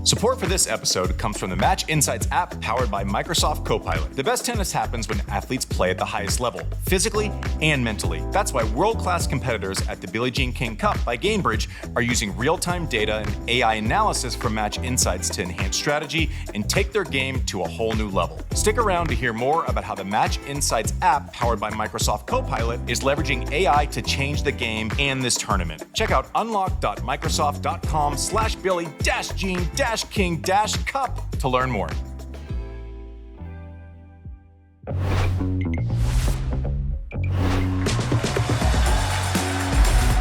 Support for this episode comes from the Match Insights app powered by Microsoft Copilot. The best tennis happens when athletes play at the highest level, physically and mentally. That's why world-class competitors at the Billie Jean King Cup by Gainbridge are using real-time data and AI analysis from Match Insights to enhance strategy and take their game to a whole new level. Stick around to hear more about how the Match Insights app powered by Microsoft Copilot is leveraging AI to change the game and this tournament. Check out unlock.microsoft.com/Billie-Jean-King-Cup to learn more.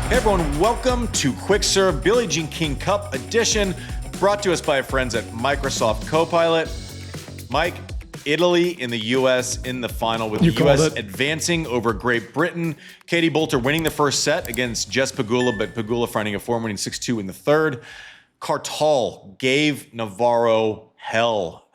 Hey everyone, welcome to Quick Serve Billie Jean King Cup edition, brought to us by our friends at Microsoft Copilot. Mike, Italy and the U.S. in the final, with the U.S. advancing over Great Britain. Katie Boulter winning the first set against Jess Pegula, but Pegula finding a form, winning 6-2 in the third. Cartal gave Navarro hell.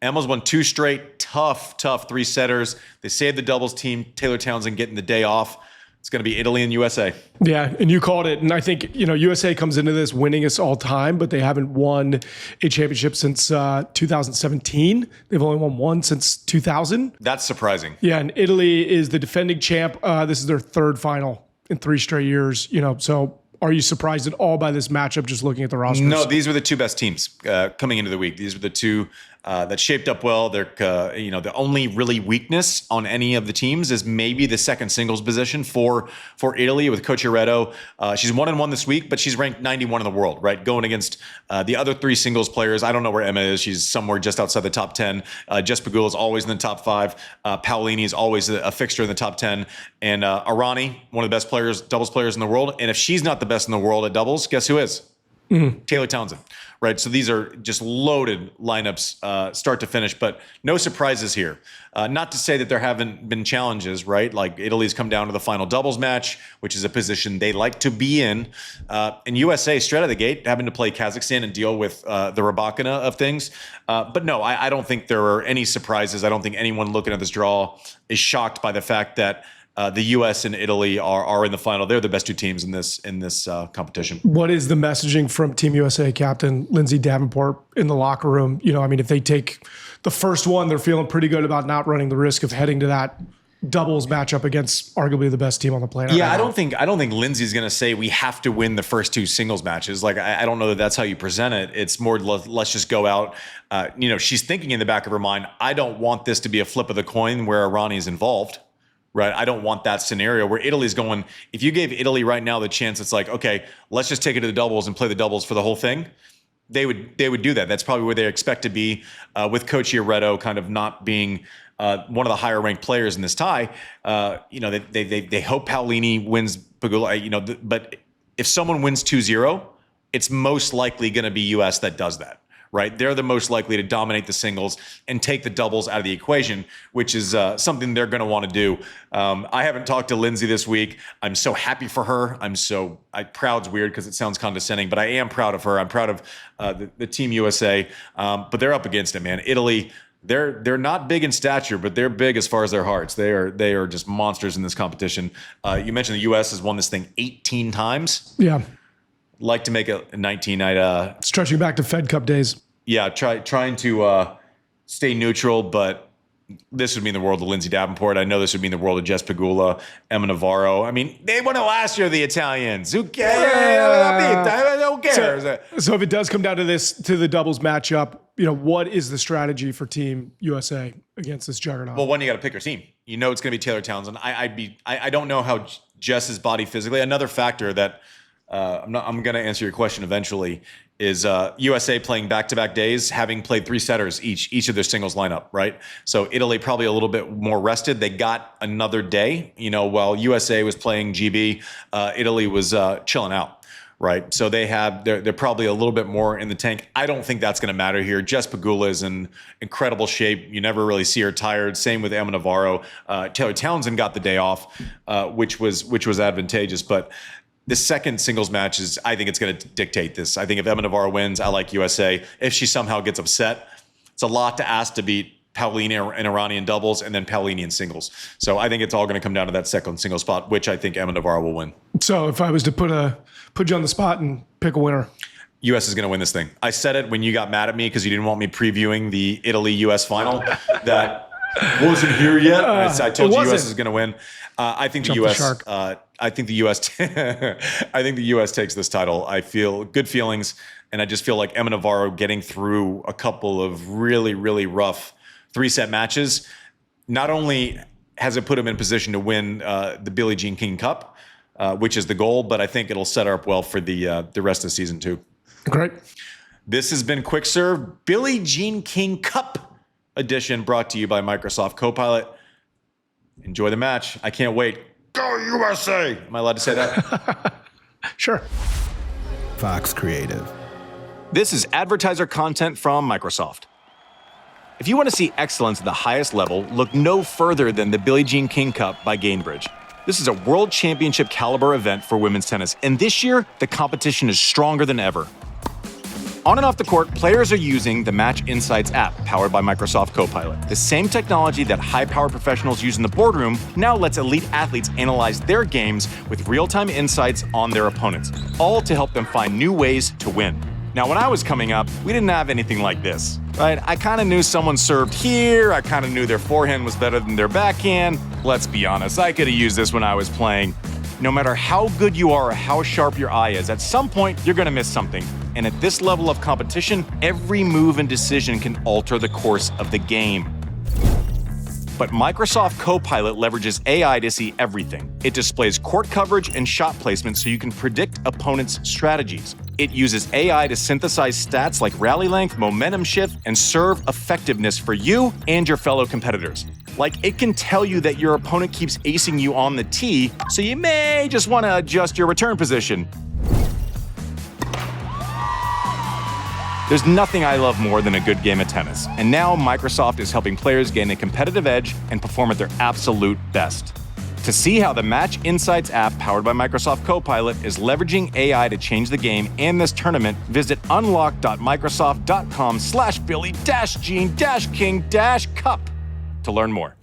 Emma's won two straight, tough three-setters. They saved the doubles team, Taylor Townsend getting the day off. It's going to be Italy and USA. Yeah, and you called it. And I think, USA comes into this winningest all time, but they haven't won a championship since 2017. They've only won one since 2000. That's surprising. Yeah, and Italy is the defending champ. This is their third final in 3 straight years. So are you surprised at all by this matchup just looking at the rosters? No, these were the two best teams coming into the week. These were the two that shaped up well. They're, the only really weakness on any of the teams is maybe the second singles position for Italy with Cocciaretto. She's 1-1 this week, but she's ranked 91 in the world, right? Going against the other 3 singles players. I don't know where Emma is. She's somewhere just outside the top 10. Jess Pegula is always in the top 5. Paolini is always a fixture in the top 10. And Arani, one of the best doubles players in the world. And if she's not the best in the world at doubles, guess who is? Taylor Townsend, right? So these are just loaded lineups, start to finish, but no surprises here. Not to say that there haven't been challenges, right? Like Italy's come down to the final doubles match, which is a position they like to be in. And USA, straight out of the gate, having to play Kazakhstan and deal with the Rybakina of things. But no, I don't think there are any surprises. I don't think anyone looking at this draw is shocked by the fact that the U.S. and Italy are in the final. They're the best 2 teams in this competition. What is the messaging from Team USA captain Lindsay Davenport in the locker room? If they take the first one, they're feeling pretty good about not running the risk of heading to that doubles matchup against arguably the best team on the planet. Yeah, I don't think Lindsay's going to say we have to win the first 2 singles matches. Like I don't know that that's how you present it. It's more let's just go out. She's thinking in the back of her mind, I don't want this to be a flip of the coin where Arani is involved. Right, I don't want that scenario where Italy's going. If you gave Italy right now the chance, it's like, okay, let's just take it to the doubles and play the doubles for the whole thing. They would do that. That's probably where they expect to be with Cocciaretto kind of not being one of the higher ranked players in this tie. They hope Paolini wins Pegula. But if someone wins 2-0, it's most likely going to be US that does that. Right, they're the most likely to dominate the singles and take the doubles out of the equation, which is something they're going to want to do. I haven't talked to Lindsay this week. I'm so happy for her. Proud's weird because it sounds condescending, but I am proud of her. I'm proud of the Team USA, but they're up against it, man. Italy, they're not big in stature, but they're big as far as their hearts. They are just monsters in this competition. You mentioned the US has won this thing 18 times. Yeah. Like to make a 19. Stretching back to Fed Cup days. Yeah, trying to stay neutral, but this would mean the world of Lindsay Davenport. I know this would mean the world of Jess Pegula, Emma Navarro. I mean, they won it last year, the Italians. Who cares? Who cares? So if it does come down to the doubles matchup, what is the strategy for Team USA against this juggernaut? Well, one, you got to pick your team. It's going to be Taylor Townsend. I don't know how Jess's body physically. Another factor that I'm going to answer your question eventually is USA playing back-to-back days, having played 3 setters each of their singles lineup, right? So Italy probably a little bit more rested. They got another day, while USA was playing GB, Italy was chilling out, right? So they're probably a little bit more in the tank. I don't think that's going to matter here. Jess Pegula is in incredible shape. You never really see her tired. Same with Emma Navarro. Taylor Townsend got the day off, which was advantageous, but the second singles match I think it's going to dictate this. I think if Emma Navarro wins, I like USA. If she somehow gets upset, it's a lot to ask to beat Paolini and Arani in doubles and then Paolini in singles. So I think it's all going to come down to that second single spot, which I think Emma Navarro will win. So if I was to put you on the spot and pick a winner. U.S. is going to win this thing. I said it when you got mad at me because you didn't want me previewing the Italy-U.S. final. That wasn't here yet. I told you U.S. is going to win. I think the U.S. I think the U.S. I think the U.S. takes this title. I feel good feelings, and I just feel like Emma Navarro getting through a couple of really, really rough 3-set matches. Not only has it put him in position to win the Billie Jean King Cup, which is the goal, but I think it'll set her up well for the rest of the season too. Great. This has been Quick Serve Billie Jean King Cup edition, brought to you by Microsoft Copilot. Enjoy the match. I can't wait. Go USA! Am I allowed to say that? Sure. Fox Creative. This is advertiser content from Microsoft. If you want to see excellence at the highest level, look no further than the Billie Jean King Cup by Gainbridge. This is a world championship caliber event for women's tennis, and this year, the competition is stronger than ever. On and off the court, players are using the Match Insights app powered by Microsoft Copilot. The same technology that high-powered professionals use in the boardroom now lets elite athletes analyze their games with real-time insights on their opponents, all to help them find new ways to win. Now, when I was coming up, we didn't have anything like this, right? I kind of knew someone served here, I kind of knew their forehand was better than their backhand. Let's be honest, I could have used this when I was playing. No matter how good you are or how sharp your eye is, at some point, you're gonna miss something. And at this level of competition, every move and decision can alter the course of the game. But Microsoft Copilot leverages AI to see everything. It displays court coverage and shot placement so you can predict opponents' strategies. It uses AI to synthesize stats like rally length, momentum shift, and serve effectiveness for you and your fellow competitors. Like, it can tell you that your opponent keeps acing you on the tee, so you may just want to adjust your return position. There's nothing I love more than a good game of tennis, and now Microsoft is helping players gain a competitive edge and perform at their absolute best. To see how the Match Insights app powered by Microsoft Copilot is leveraging AI to change the game and this tournament, visit unlock.microsoft.com/Billie-Jean-King-Cup to learn more.